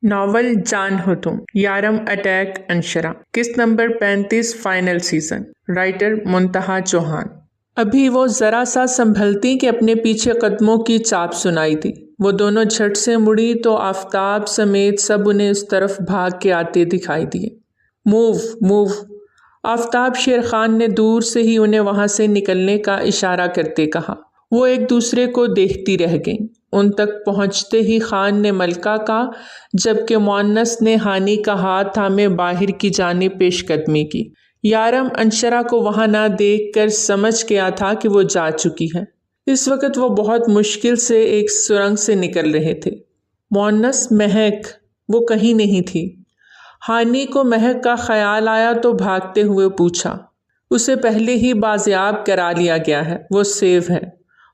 Novel جان ہو تم، یارم attack انشرا، قسط number 35، final season, writer Muntaha Chauhan. ابھی وہ ذرا سا سنبھلتی کہ اپنے پیچھے قدموں کی چاپ سنائی دی۔ وہ دونوں جھٹ سے مڑی تو آفتاب سمیت سب انہیں اس طرف بھاگ کے آتے دکھائی دیے۔ Move move! آفتاب شیر خان نے دور سے ہی انہیں وہاں سے نکلنے کا اشارہ کرتے کہا۔ وہ ایک دوسرے کو دیکھتی رہ گئیں۔ ان تک پہنچتے ہی خان نے ملکہ کا جبکہ مؤنث نے ہانی کا ہاتھ تھامے باہر کی جانب پیش قدمی کی۔ یارم انشرا کو وہاں نہ دیکھ کر سمجھ گیا تھا کہ وہ جا چکی ہے۔ اس وقت وہ بہت مشکل سے ایک سرنگ سے نکل رہے تھے۔ مؤنث مہک، وہ کہیں نہیں تھی۔ ہانی کو مہک کا خیال آیا تو بھاگتے ہوئے پوچھا۔ اسے پہلے ہی بازیاب کرا لیا گیا ہے، وہ سیو ہے،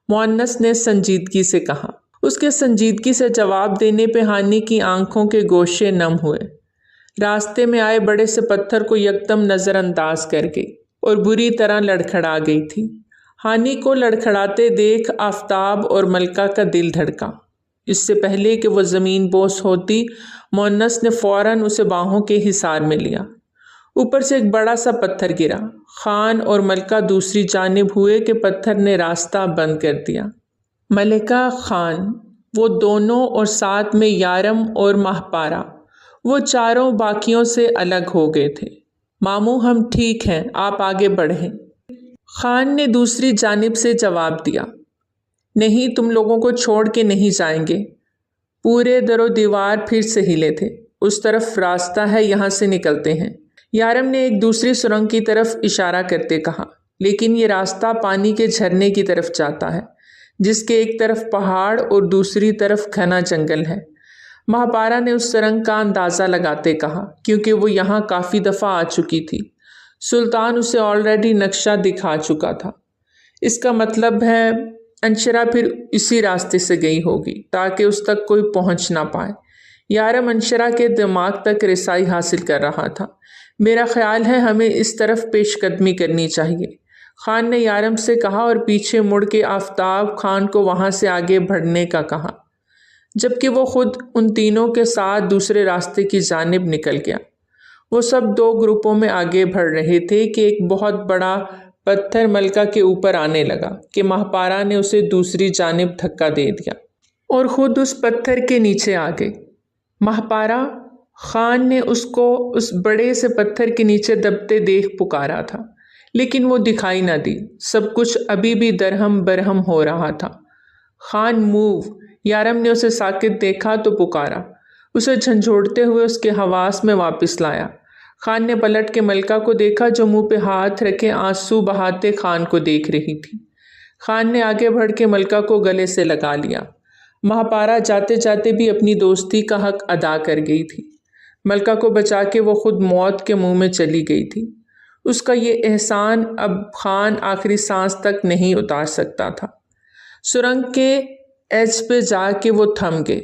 مؤنث نے سنجیدگی سے کہا۔ اس کے سنجیدگی سے جواب دینے پہ ہانی کی آنکھوں کے گوشے نم ہوئے۔ راستے میں آئے بڑے سے پتھر کو یکدم نظر انداز کر گئی اور بری طرح لڑکھڑا گئی تھی۔ ہانی کو لڑکھڑاتے دیکھ آفتاب اور ملکہ کا دل دھڑکا۔ اس سے پہلے کہ وہ زمین بوس ہوتی، مؤنث نے فوراً اسے باہوں کے حصار میں لیا۔ اوپر سے ایک بڑا سا پتھر گرا۔ خان اور ملکہ دوسری جانب ہوئے کہ پتھر نے راستہ بند کر دیا۔ ملکہ، خان، وہ دونوں اور ساتھ میں یارم اور ماہپارا، وہ چاروں باقیوں سے الگ ہو گئے تھے۔ ماموں، ہم ٹھیک ہیں، آپ آگے بڑھیں۔ خان نے دوسری جانب سے جواب دیا۔ نہیں، تم لوگوں کو چھوڑ کے نہیں جائیں گے۔ پورے در و دیوار پھر سے ہلے تھے۔ اس طرف راستہ ہے، یہاں سے نکلتے ہیں۔ یارم نے ایک دوسری سرنگ کی طرف اشارہ کرتے کہا، لیکن یہ راستہ پانی کے جھرنے کی طرف جاتا ہے، جس کے ایک طرف پہاڑ اور دوسری طرف گھنا جنگل ہے۔ مہاپارا نے اس سرنگ کا اندازہ لگاتے کہا، کیونکہ وہ یہاں کافی دفعہ آ چکی تھی۔ سلطان اسے آلریڈی نقشہ دکھا چکا تھا۔ اس کا مطلب ہے انشرا پھر اسی راستے سے گئی ہوگی تاکہ اس تک کوئی پہنچ نہ پائے۔ یارم انشرا کے دماغ تک رسائی حاصل کر رہا تھا۔ میرا خیال ہے ہمیں اس طرف پیش قدمی کرنی چاہیے، خان نے یارم سے کہا اور پیچھے مڑ کے آفتاب خان کو وہاں سے آگے بڑھنے کا کہا، جبکہ وہ خود ان تینوں کے ساتھ دوسرے راستے کی جانب نکل گیا۔ وہ سب دو گروپوں میں آگے بڑھ رہے تھے کہ ایک بہت بڑا پتھر ملکہ کے اوپر آنے لگا کہ ماہپارا نے اسے دوسری جانب دھکا دے دیا اور خود اس پتھر کے نیچے آ گئی۔ ماہپارا! خان نے اس کو اس بڑے سے پتھر کے نیچے دبتے دیکھ پکارا تھا، لیکن وہ دکھائی نہ دی۔ سب کچھ ابھی بھی درہم برہم ہو رہا تھا۔ خان، موو! یارم نے اسے ساکت دیکھا تو پکارا، اسے جھنجھوڑتے ہوئے اس کے حواس میں واپس لایا۔ خان نے پلٹ کے ملکہ کو دیکھا جو منہ پہ ہاتھ رکھے آنسو بہاتے خان کو دیکھ رہی تھی۔ خان نے آگے بڑھ کے ملکہ کو گلے سے لگا لیا۔ مہاپارا جاتے جاتے بھی اپنی دوستی کا حق ادا کر گئی تھی۔ ملکہ کو بچا کے وہ خود موت کے منہ میں چلی گئی تھی۔ اس کا یہ احسان اب خان آخری سانس تک نہیں اتار سکتا تھا۔ سرنگ کے ایج پہ جا کے وہ تھم گئے۔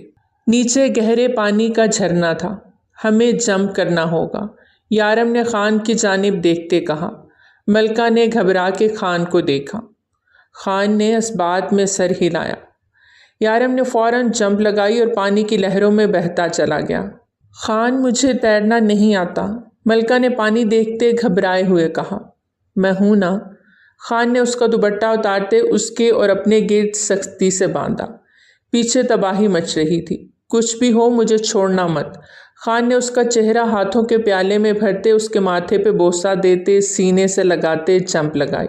نیچے گہرے پانی کا جھرنا تھا۔ ہمیں جمپ کرنا ہوگا، یارم نے خان کی جانب دیکھتے کہا۔ ملکہ نے گھبرا کے خان کو دیکھا۔ خان نے اس بات میں سر ہلایا۔ یارم نے فوراً جمپ لگائی اور پانی کی لہروں میں بہتا چلا گیا۔ خان، مجھے تیرنا نہیں آتا، ملکہ نے پانی دیکھتے گھبرائے ہوئے کہا۔ میں ہوں نا، خان نے اس کا دوپٹہ اتارتے اس کے اور اپنے گرد سختی سے باندھا۔ پیچھے تباہی مچ رہی تھی۔ کچھ بھی ہو مجھے چھوڑنا مت۔ خان نے اس کا چہرہ ہاتھوں کے پیالے میں بھرتے اس کے ماتھے پہ بوسہ دیتے سینے سے لگاتے جمپ لگائی۔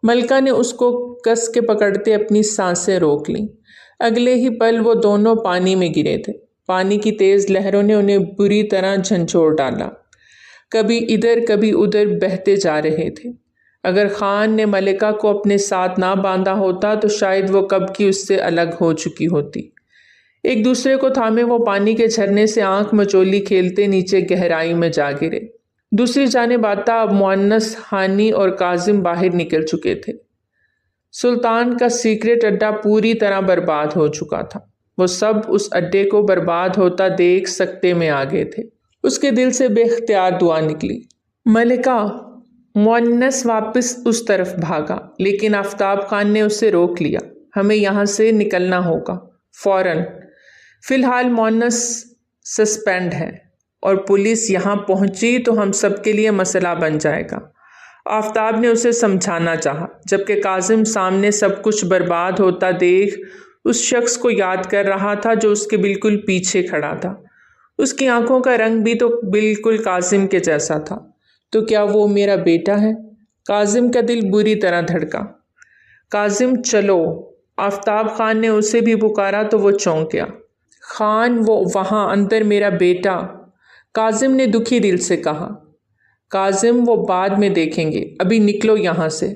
ملکہ نے اس کو کس کے پکڑتے اپنی سانسیں روک لیں۔ اگلے ہی پل وہ دونوں پانی میں گرے تھے۔ پانی کی تیز لہروں نے انہیں بری طرح جھنجھوڑ ڈالا۔ کبھی ادھر کبھی ادھر بہتے جا رہے تھے۔ اگر خان نے ملکہ کو اپنے ساتھ نہ باندھا ہوتا تو شاید وہ کب کی اس سے الگ ہو چکی ہوتی۔ ایک دوسرے کو تھامے وہ پانی کے جھرنے سے آنکھ مچولی کھیلتے نیچے گہرائی میں جا گرے۔ دوسری جانب آتا اب مؤنث، ہانی اور کاظم باہر نکل چکے تھے۔ سلطان کا سیکرٹ اڈا پوری طرح برباد ہو چکا تھا۔ وہ سب اس اڈے کو برباد ہوتا دیکھ سکتے میں آ گئے تھے۔ اس کے دل سے بے اختیار دعا نکلی، ملکہ! مؤنث واپس اس طرف بھاگا، لیکن آفتاب خان نے اسے روک لیا۔ ہمیں یہاں سے نکلنا ہوگا، فوراً۔ فی الحال مؤنث سسپینڈ ہے اور پولیس یہاں پہنچی تو ہم سب کے لیے مسئلہ بن جائے گا۔ آفتاب نے اسے سمجھانا چاہا، جبکہ کاظم سامنے سب کچھ برباد ہوتا دیکھ اس شخص کو یاد کر رہا تھا جو اس کے بالکل پیچھے کھڑا تھا۔ اس کی آنکھوں کا رنگ بھی تو بالکل کاظم کے جیسا تھا۔ تو کیا وہ میرا بیٹا ہے؟ کاظم کا دل بری طرح دھڑکا۔ کاظم چلو، آفتاب خان نے اسے بھی پکارا تو وہ چونک گیا۔ خان، وہ وہاں اندر میرا بیٹا، کاظم نے دکھی دل سے کہا۔ کاظم، وہ بعد میں دیکھیں گے، ابھی نکلو یہاں سے۔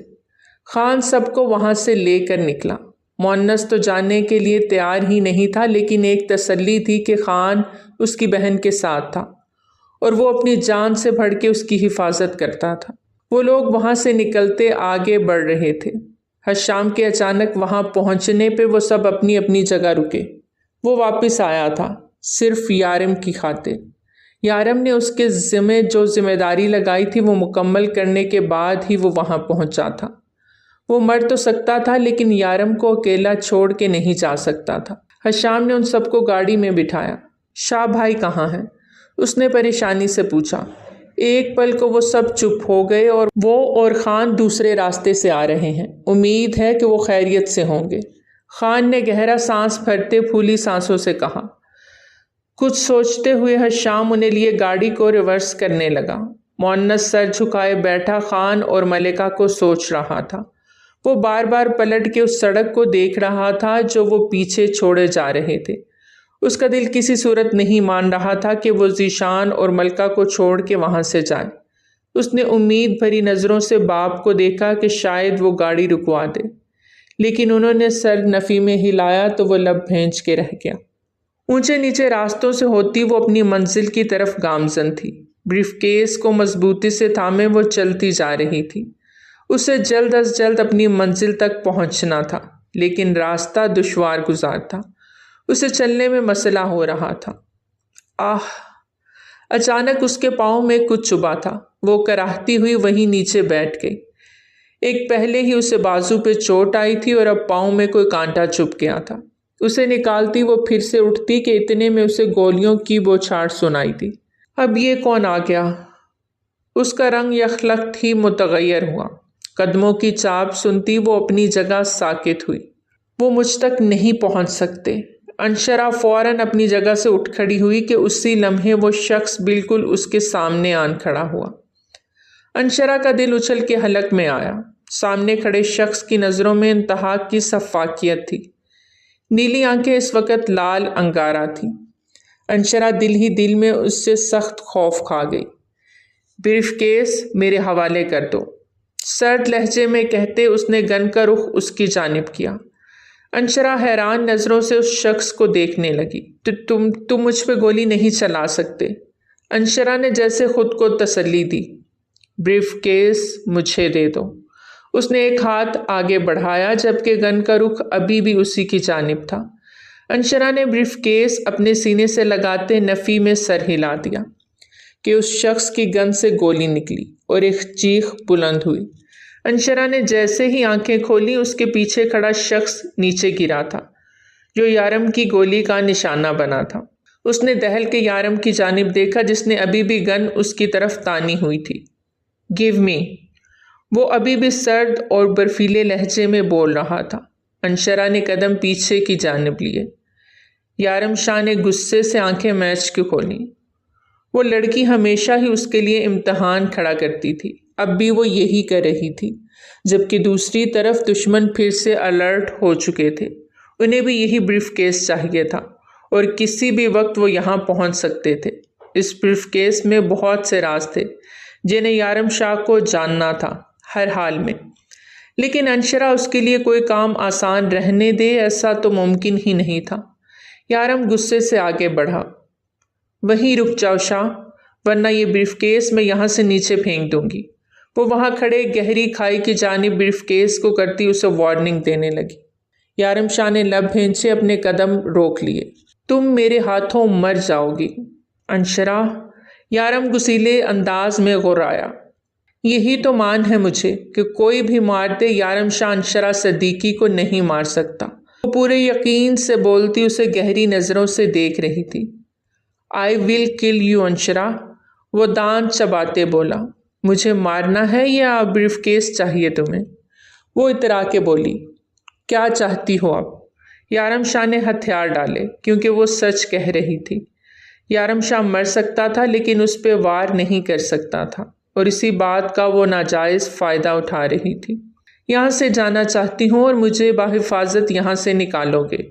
خان سب کو وہاں سے لے کر نکلا۔ مونس تو جانے کے لیے تیار ہی نہیں تھا، لیکن ایک تسلی تھی کہ خان اس کی بہن کے ساتھ تھا اور وہ اپنی جان سے بڑھ کے اس کی حفاظت کرتا تھا۔ وہ لوگ وہاں سے نکلتے آگے بڑھ رہے تھے۔ حشام کے اچانک وہاں پہنچنے پہ وہ سب اپنی اپنی جگہ رکے۔ وہ واپس آیا تھا صرف یارم کی خاطر۔ یارم نے اس کے ذمے جو ذمہ داری لگائی تھی وہ مکمل کرنے کے بعد ہی وہ وہاں پہنچا تھا۔ وہ مر تو سکتا تھا لیکن یارم کو اکیلا چھوڑ کے نہیں جا سکتا تھا۔ حشام نے ان سب کو گاڑی میں بٹھایا۔ شاہ بھائی کہاں ہیں؟ اس نے پریشانی سے پوچھا۔ ایک پل کو وہ سب چپ ہو گئے اور وہ اور خان دوسرے راستے سے آ رہے ہیں، امید ہے کہ وہ خیریت سے ہوں گے۔ خان نے گہرا سانس بھرتے پھولی سانسوں سے کہا۔ کچھ سوچتے ہوئے حشام انہیں لیے گاڑی کو ریورس کرنے لگا۔ مونس سر جھکائے بیٹھا خان اور ملکہ کو سوچ رہا تھا۔ وہ بار بار پلٹ کے اس سڑک کو دیکھ رہا تھا جو وہ پیچھے چھوڑے جا رہے تھے۔ اس کا دل کسی صورت نہیں مان رہا تھا کہ وہ ذیشان اور ملکہ کو چھوڑ کے وہاں سے جائے۔ اس نے امید بھری نظروں سے باپ کو دیکھا کہ شاید وہ گاڑی رکوا دے، لیکن انہوں نے سر نفی میں ہلایا تو وہ لب بھینچ کے رہ گیا۔ اونچے نیچے راستوں سے ہوتی وہ اپنی منزل کی طرف گامزن تھی۔ بریف کیس کو مضبوطی سے تھامے وہ چلتی جا رہی تھی۔ اسے جلد از جلد اپنی منزل تک پہنچنا تھا، لیکن راستہ دشوار گزار تھا۔ اسے چلنے میں مسئلہ ہو رہا تھا۔ اچانک اس کے پاؤں میں کچھ چبھا تھا۔ وہ کراہتی ہوئی وہیں نیچے بیٹھ گئی۔ ایک پہلے ہی اسے بازو پہ چوٹ آئی تھی اور اب پاؤں میں کوئی کانٹا چبھ گیا تھا۔ اسے نکالتی وہ پھر سے اٹھتی کہ اتنے میں اسے گولیوں کی بوچھاڑ سنائی دی۔ اب یہ کون آ گیا؟ اس کا رنگ یکلخت ہی متغیر ہوا۔ قدموں کی چاپ سنتی وہ اپنی جگہ ساکت ہوئی۔ وہ مجھ تک نہیں پہنچ سکتے۔ انشرا فوراً اپنی جگہ سے اٹھ کھڑی ہوئی کہ اسی لمحے وہ شخص بالکل اس کے سامنے آن کھڑا ہوا۔ انشرا کا دل اچھل کے حلق میں آیا۔ سامنے کھڑے شخص کی نظروں میں انتہا کی شفافیت تھی۔ نیلی آنکھیں اس وقت لال انگارہ تھیں۔ انشرا دل ہی دل میں اس سے سخت خوف کھا گئی۔ بریف کیس میرے حوالے کر دو، سرد لہجے میں کہتے اس نے گن کا رخ اس کی جانب کیا۔ انشرا حیران نظروں سے اس شخص کو دیکھنے لگی۔ تم مجھ پہ گولی نہیں چلا سکتے، انشرا نے جیسے خود کو تسلی دی۔ بریف کیس مجھے دے دو، اس نے ایک ہاتھ آگے بڑھایا جبکہ گن کا رخ ابھی بھی اسی کی جانب تھا۔ انشرا نے بریف کیس اپنے سینے سے لگاتے نفی میں سر ہلا دیا کہ اس شخص کی گن سے گولی نکلی اور ایک چیخ بلند ہوئی۔ انشرا نے جیسے ہی آنکھیں کھولی اس کے پیچھے کھڑا شخص نیچے گرا تھا جو یارم کی گولی کا نشانہ بنا تھا۔ اس نے دہل کے یارم کی جانب دیکھا جس نے ابھی بھی گن اس کی طرف تانی ہوئی تھی۔ گیو می، وہ ابھی بھی سرد اور برفیلے لہجے میں بول رہا تھا۔ انشرا نے قدم پیچھے کی جانب لیے۔ یارم شاہ نے غصے سے آنکھیں میچ کے کھولیں۔ وہ لڑکی ہمیشہ ہی اس کے لیے امتحان کھڑا کرتی تھی، اب بھی وہ یہی کر رہی تھی، جبکہ دوسری طرف دشمن پھر سے الرٹ ہو چکے تھے۔ انہیں بھی یہی بریف کیس چاہیے تھا اور کسی بھی وقت وہ یہاں پہنچ سکتے تھے۔ اس بریف کیس میں بہت سے راز تھے جنہیں یارم شاہ کو جاننا تھا ہر حال میں، لیکن انشرا اس کے لیے کوئی کام آسان رہنے دے ایسا تو ممکن ہی نہیں تھا۔ یارم غصے سے آگے بڑھا۔ وہیں رک جاؤ شاہ، ورنہ یہ بریف کیس میں یہاں سے نیچے پھینک دوں گی۔ وہ وہاں کھڑے گہری کھائی کی جانب بریف کیس کو کرتی اسے وارننگ دینے لگی۔ یارم شاہ نے لب بھینچے اپنے قدم روک لیے۔ تم میرے ہاتھوں مر جاؤ گی انشرا، یارم غصیلے انداز میں غرایا۔ یہی تو مان ہے مجھے کہ کوئی بھی مار دے، یارم شاہ انشرا صدیقی کو نہیں مار سکتا۔ وہ پورے یقین سے بولتی اسے گہری نظروں سے دیکھ رہی تھی۔ آئی ول کل یو انشرا، وہ دانت چباتے بولا۔ مجھے مارنا ہے یا بریف کیس چاہیے تمہیں؟ وہ اترا کے بولی۔ کیا چاہتی ہو اب؟ یارم شاہ نے ہتھیار ڈالے کیونکہ وہ سچ کہہ رہی تھی۔ یارم شاہ مر سکتا تھا لیکن اس پہ وار نہیں کر سکتا تھا، اور اسی بات کا وہ ناجائز فائدہ اٹھا رہی تھی۔ یہاں سے جانا چاہتی ہوں اور مجھے بحفاظت یہاں سے نکالو گے۔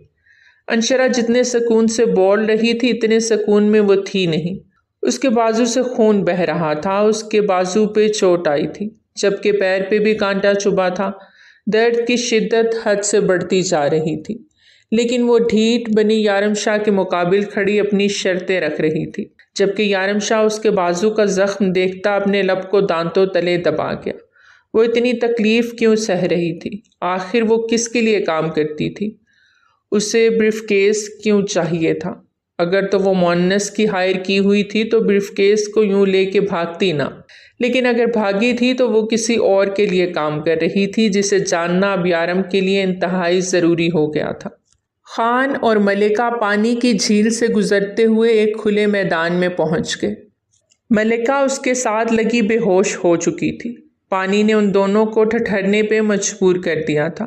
انشرا جتنے سکون سے بول رہی تھی اتنے سکون میں وہ تھی نہیں۔ اس کے بازو سے خون بہہ رہا تھا، اس کے بازو پہ چوٹ آئی تھی جبکہ پیر پہ بھی کانٹا چبھا تھا۔ درد کی شدت حد سے بڑھتی جا رہی تھی، لیکن وہ ڈھیٹ بنی یارم شاہ کے مقابل کھڑی اپنی شرطیں رکھ رہی تھی، جبکہ یارم شاہ اس کے بازو کا زخم دیکھتا اپنے لب کو دانتوں تلے دبا گیا۔ وہ اتنی تکلیف کیوں سہ رہی تھی؟ آخر وہ کس کے لیے کام کرتی تھی؟ اسے بریف کیس کیوں چاہیے تھا؟ اگر تو وہ مونس کی ہائر کی ہوئی تھی تو بریف کیس کو یوں لے کے بھاگتی نہ، لیکن اگر بھاگی تھی تو وہ کسی اور کے لیے کام کر رہی تھی جسے جاننا اب یارم کے لیے انتہائی ضروری ہو گیا تھا۔ خان اور ملکہ پانی کی جھیل سے گزرتے ہوئے ایک کھلے میدان میں پہنچ گئے۔ ملکہ اس کے ساتھ لگی بے ہوش ہو چکی تھی۔ پانی نے ان دونوں کو ٹھٹھرنے پہ مجبور کر دیا تھا۔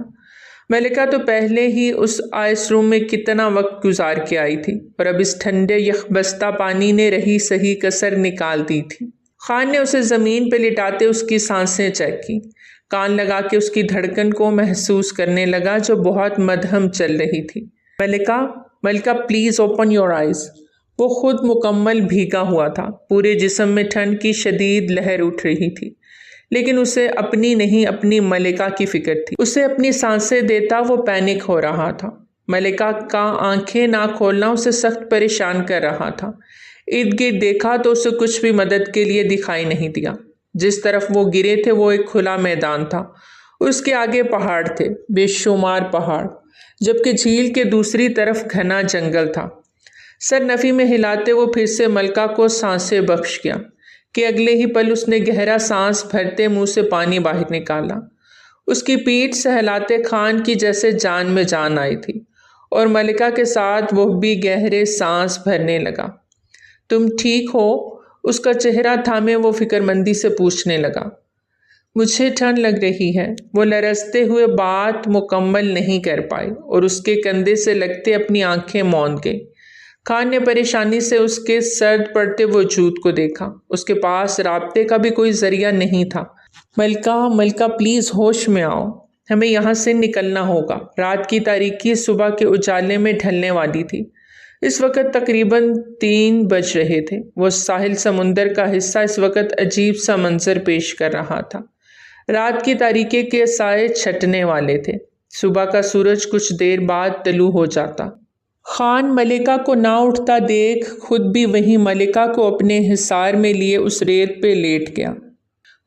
ملکہ تو پہلے ہی اس آئس روم میں کتنا وقت گزار کے آئی تھی، اور اب اس ٹھنڈے یخبستہ پانی نے رہی صحیح کسر نکال دی تھی۔ خان نے اسے زمین پہ لٹاتے اس کی سانسیں چیک کی، کان لگا کے اس کی دھڑکن کو محسوس کرنے لگا جو بہت مدھم چل رہی تھی۔ ملکہ پلیز اوپن یور آئیز۔ وہ خود مکمل بھیگا ہوا تھا، پورے جسم میں ٹھنڈ کی شدید لہر اٹھ رہی تھی، لیکن اسے اپنی نہیں اپنی ملکہ کی فکر تھی۔ اسے اپنی سانسیں دیتا وہ پینک ہو رہا تھا۔ ملکہ کا آنکھیں نہ کھولنا اسے سخت پریشان کر رہا تھا۔ ارد گرد دیکھا تو اسے کچھ بھی مدد کے لیے دکھائی نہیں دیا۔ جس طرف وہ گرے تھے وہ ایک کھلا میدان تھا، اس کے آگے پہاڑ تھے، بے شمار پہاڑ، جبکہ جھیل کے دوسری طرف گھنا جنگل تھا۔ سر نفی میں ہلاتے وہ پھر سے ملکہ کو سانسیں بخش گیا کہ اگلے ہی پل اس نے گہرا سانس بھرتے منہ سے پانی باہر نکالا۔ اس کی پیٹھ سہلاتے خان کی جیسے جان میں جان آئی تھی، اور ملکہ کے ساتھ وہ بھی گہرے سانس بھرنے لگا۔ تم ٹھیک ہو؟ اس کا چہرہ تھامے وہ فکر مندی سے پوچھنے لگا۔ مجھے ٹھنڈ لگ رہی ہے، وہ لرزتے ہوئے بات مکمل نہیں کر پائی اور اس کے کندھے سے لگتے اپنی آنکھیں موند گئی۔ خان نے پریشانی سے اس کے سرد پڑتے وجود کو دیکھا۔ اس کے پاس رابطے کا بھی کوئی ذریعہ نہیں تھا۔ ملکہ پلیز ہوش میں آؤ، ہمیں یہاں سے نکلنا ہوگا۔ رات کی تاریکی صبح کے اجالے میں ڈھلنے والی تھی۔ اس وقت تقریباً 3 بج رہے تھے۔ وہ ساحل سمندر کا حصہ اس وقت عجیب سا منظر پیش کر رہا تھا۔ رات کی تاریکی کے سائے چھٹنے والے تھے۔ صبح کا سورج کچھ دیر بعد طلوع ہو جاتا۔ خان ملکہ کو نہ اٹھتا دیکھ خود بھی وہیں ملکہ کو اپنے حصار میں لیے اس ریت پہ لیٹ گیا۔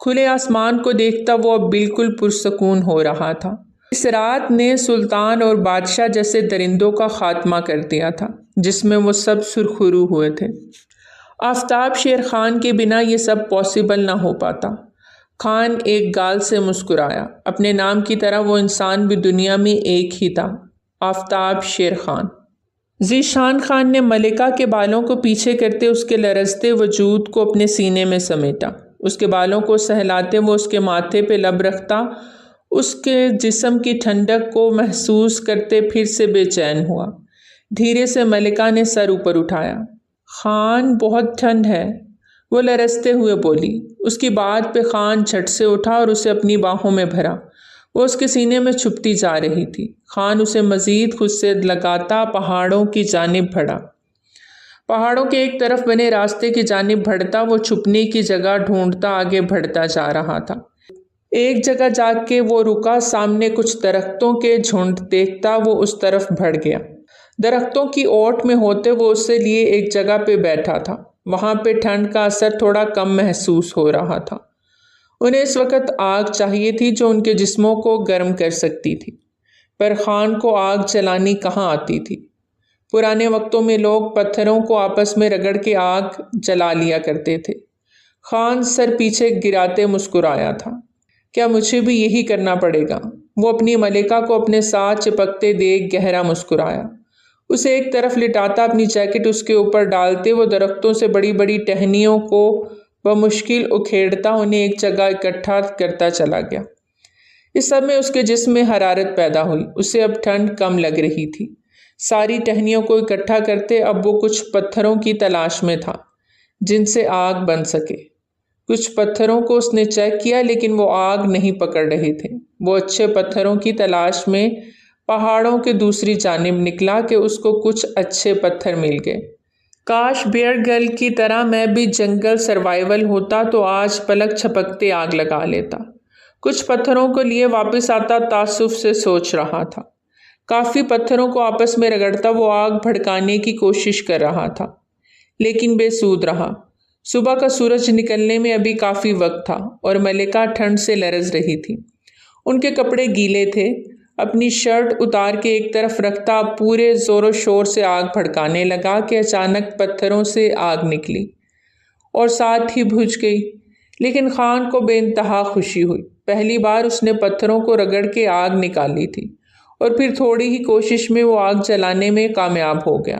کھلے آسمان کو دیکھتا وہ اب بالکل پرسکون ہو رہا تھا۔ اس رات نے سلطان اور بادشاہ جیسے درندوں کا خاتمہ کر دیا تھا جس میں وہ سب سرخرو ہوئے تھے۔ آفتاب شیر خان کے بنا یہ سب پاسبل نہ ہو پاتا۔ خان ایک گال سے مسکرایا۔ اپنے نام کی طرح وہ انسان بھی دنیا میں ایک ہی تھا، آفتاب شیر خان۔ ذیشان خان نے ملکہ کے بالوں کو پیچھے کرتے اس کے لرزتے وجود کو اپنے سینے میں سمیٹا۔ اس کے بالوں کو سہلاتے وہ اس کے ماتھے پہ لب رکھتا، اس کے جسم کی ٹھنڈک کو محسوس کرتے پھر سے بے چین ہوا۔ دھیرے سے ملکہ نے سر اوپر اٹھایا۔ خان بہت ٹھنڈ ہے، وہ لرزتے ہوئے بولی۔ اس کی بات پہ خان جھٹ سے اٹھا اور اسے اپنی باہوں میں بھرا۔ وہ اس کے سینے میں چھپتی جا رہی تھی۔ خان اسے مزید خود سے لگاتا پہاڑوں کی جانب بڑھا۔ پہاڑوں کے ایک طرف بنے راستے کی جانب بڑھتا وہ چھپنے کی جگہ ڈھونڈتا آگے بڑھتا جا رہا تھا۔ ایک جگہ جا کے وہ رکا، سامنے کچھ درختوں کے جھنڈ دیکھتا وہ اس طرف بڑھ گیا۔ درختوں کی اوٹ میں ہوتے وہ اس سے لیے ایک جگہ پہ بیٹھا تھا۔ وہاں پہ ٹھنڈ کا اثر تھوڑا کم محسوس ہو رہا تھا۔ انہیں اس وقت آگ چاہیے تھی جو ان کے جسموں کو گرم کر سکتی تھی، پر خان کو آگ جلانی کہاں آتی تھی۔ پرانے وقتوں میں لوگ پتھروں کو آپس میں رگڑ کے آگ جلا لیا کرتے تھے۔ خان سر پیچھے گراتے مسکرایا تھا۔ کیا مجھے بھی یہی کرنا پڑے گا؟ وہ اپنی ملکہ کو اپنے ساتھ چپکتے دیکھ گہرا مسکرایا۔ اسے ایک طرف لٹاتا اپنی جیکٹ اس کے اوپر ڈالتے وہ درختوں سے بڑی بڑی ٹہنیوں کو بمشکل اکھیڑتا انہیں ایک جگہ اکٹھا کرتا چلا گیا۔ اس سب میں اس کے جسم میں حرارت پیدا ہوئی، اسے اب ٹھنڈ کم لگ رہی تھی۔ ساری ٹہنیوں کو اکٹھا کرتے اب وہ کچھ پتھروں کی تلاش میں تھا جن سے آگ بن سکے۔ کچھ پتھروں کو اس نے چیک کیا لیکن وہ آگ نہیں پکڑ رہے تھے۔ وہ اچھے پتھروں کی تلاش میں پہاڑوں کے دوسری جانب نکلا کہ اس کو کچھ اچھے پتھر مل گئے۔ کاش بیئر گرل کی طرح میں بھی جنگل سروائیول ہوتا تو آج پلک چھپکتے آگ لگا لیتا۔ کچھ پتھروں کو لیے واپس آتا تعصب سے سوچ رہا تھا۔ کافی پتھروں کو آپس میں رگڑتا وہ آگ بھڑکانے کی کوشش کر رہا تھا لیکن بے سود رہا۔ صبح کا سورج نکلنے میں ابھی کافی وقت تھا اور ملکہ ٹھنڈ سے لرز رہی تھی۔ ان کے کپڑے گیلے تھے۔ اپنی شرٹ اتار کے ایک طرف رکھتا پورے زور و شور سے آگ بھڑکانے لگا کہ اچانک پتھروں سے آگ نکلی اور ساتھ ہی بجھ گئی۔ لیکن خان کو بے انتہا خوشی ہوئی۔ پہلی بار اس نے پتھروں کو رگڑ کے آگ نکالی تھی اور پھر تھوڑی ہی کوشش میں وہ آگ جلانے میں کامیاب ہو گیا۔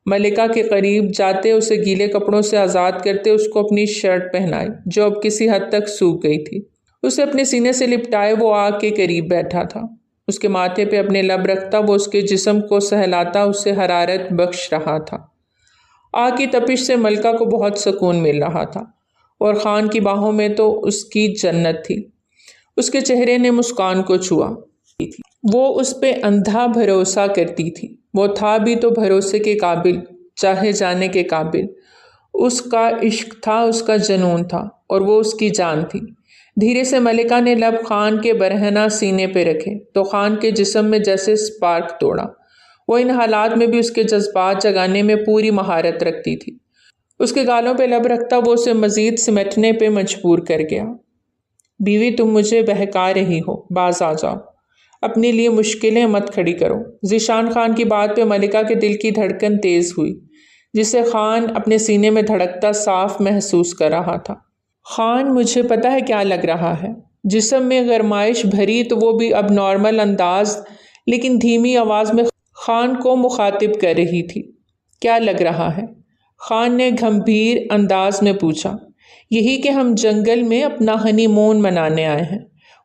ملکہ کے قریب جاتے اسے گیلے کپڑوں سے آزاد کرتے اس کو اپنی شرٹ پہنائی جو اب کسی حد تک سوکھ گئی تھی۔ اسے اپنے سینے سے لپٹائے وہ آگ کے قریب بیٹھا تھا۔ اس کے ماتھے پہ اپنے لب رکھتا وہ اس کے جسم کو سہلاتا اسے حرارت بخش رہا تھا۔ آگ کی تپش سے ملکہ کو بہت سکون مل رہا تھا اور خان کی باہوں میں تو اس کی جنت تھی۔ اس کے چہرے نے مسکان کو چھوا۔ وہ اس پہ اندھا بھروسہ کرتی تھی۔ وہ تھا بھی تو بھروسے کے قابل، چاہے جانے کے قابل۔ اس کا عشق تھا، اس کا جنون تھا اور وہ اس کی جان تھی۔ دھیرے سے ملکہ نے لب خان کے برہنہ سینے پہ رکھے تو خان کے جسم میں جیسے سپارک توڑا۔ وہ ان حالات میں بھی اس کے جذبات جگانے میں پوری مہارت رکھتی تھی۔ اس کے گالوں پہ لب رکھتا وہ اسے مزید سمٹنے پہ مجبور کر گیا۔ بیوی تم مجھے بہکا رہی ہو، باز آ جاؤ، اپنے لیے مشکلیں مت کھڑی کرو۔ ذیشان خان کی بات پہ ملکہ کے دل کی دھڑکن تیز ہوئی جسے خان اپنے سینے میں دھڑکتا صاف محسوس کر رہا تھا۔ خان مجھے پتہ ہے کیا لگ رہا ہے۔ جسم میں گرمائش بھری تو وہ بھی اب نارمل انداز لیکن دھیمی آواز میں خان کو مخاطب کر رہی تھی۔ کیا لگ رہا ہے؟ خان نے گھمبھیر انداز میں پوچھا۔ یہی کہ ہم جنگل میں اپنا ہنی مون منانے آئے ہیں،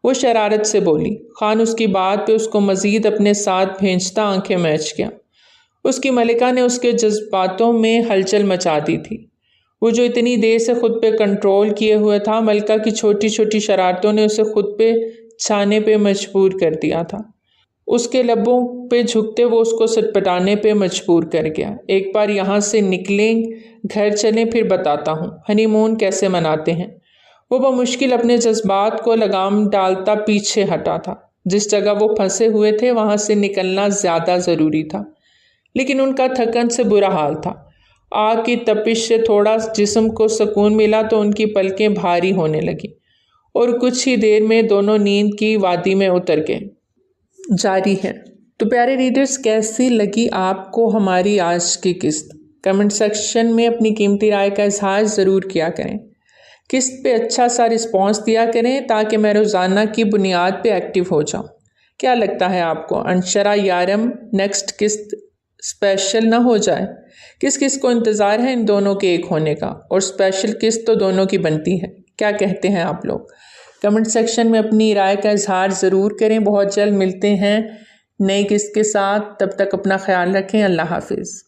وہ شرارت سے بولی۔ خان اس کی بات پہ اس کو مزید اپنے ساتھ بھینجتا آنکھیں میچ گیا۔ اس کی ملکہ نے اس کے جذباتوں میں ہلچل مچا دی تھی۔ وہ جو اتنی دیر سے خود پہ کنٹرول کیے ہوئے تھا، ملکہ کی چھوٹی چھوٹی شرارتوں نے اسے خود پہ چھانے پہ مجبور کر دیا تھا۔ اس کے لبوں پہ جھکتے وہ اس کو سٹپٹانے پہ مجبور کر گیا۔ ایک بار یہاں سے نکلیں، گھر چلیں، پھر بتاتا ہوں ہنی مون کیسے مناتے ہیں۔ وہ بمشکل اپنے جذبات کو لگام ڈالتا پیچھے ہٹا تھا۔ جس جگہ وہ پھنسے ہوئے تھے وہاں سے نکلنا زیادہ ضروری تھا لیکن ان کا تھکن سے برا حال تھا۔ آگ کی تپش سے تھوڑا جسم کو سکون ملا تو ان کی پلکیں بھاری ہونے لگیں اور کچھ ہی دیر میں دونوں نیند کی وادی میں اتر گئے۔ جاری ہے۔ تو پیارے ریڈرز، کیسی لگی آپ کو ہماری آج کی قسط؟ کمنٹ سیکشن میں اپنی قیمتی رائے کا اظہار ضرور کیا کریں۔ قسط پہ اچھا سا رسپانس دیا کریں تاکہ میں روزانہ کی بنیاد پہ ایکٹیو ہو جاؤں۔ کیا لگتا ہے آپ کو انشرا یارم نیکسٹ قسط اسپیشل نہ ہو جائے؟ کس کس کو انتظار ہے ان دونوں کے ایک ہونے کا؟ اور اسپیشل قسط تو دونوں کی بنتی ہے۔ کیا کہتے ہیں آپ لوگ؟ کمنٹ سیکشن میں اپنی رائے کا اظہار ضرور کریں۔ بہت جلد ملتے ہیں نئی قسط کے ساتھ، تب تک اپنا خیال رکھیں۔ اللہ حافظ۔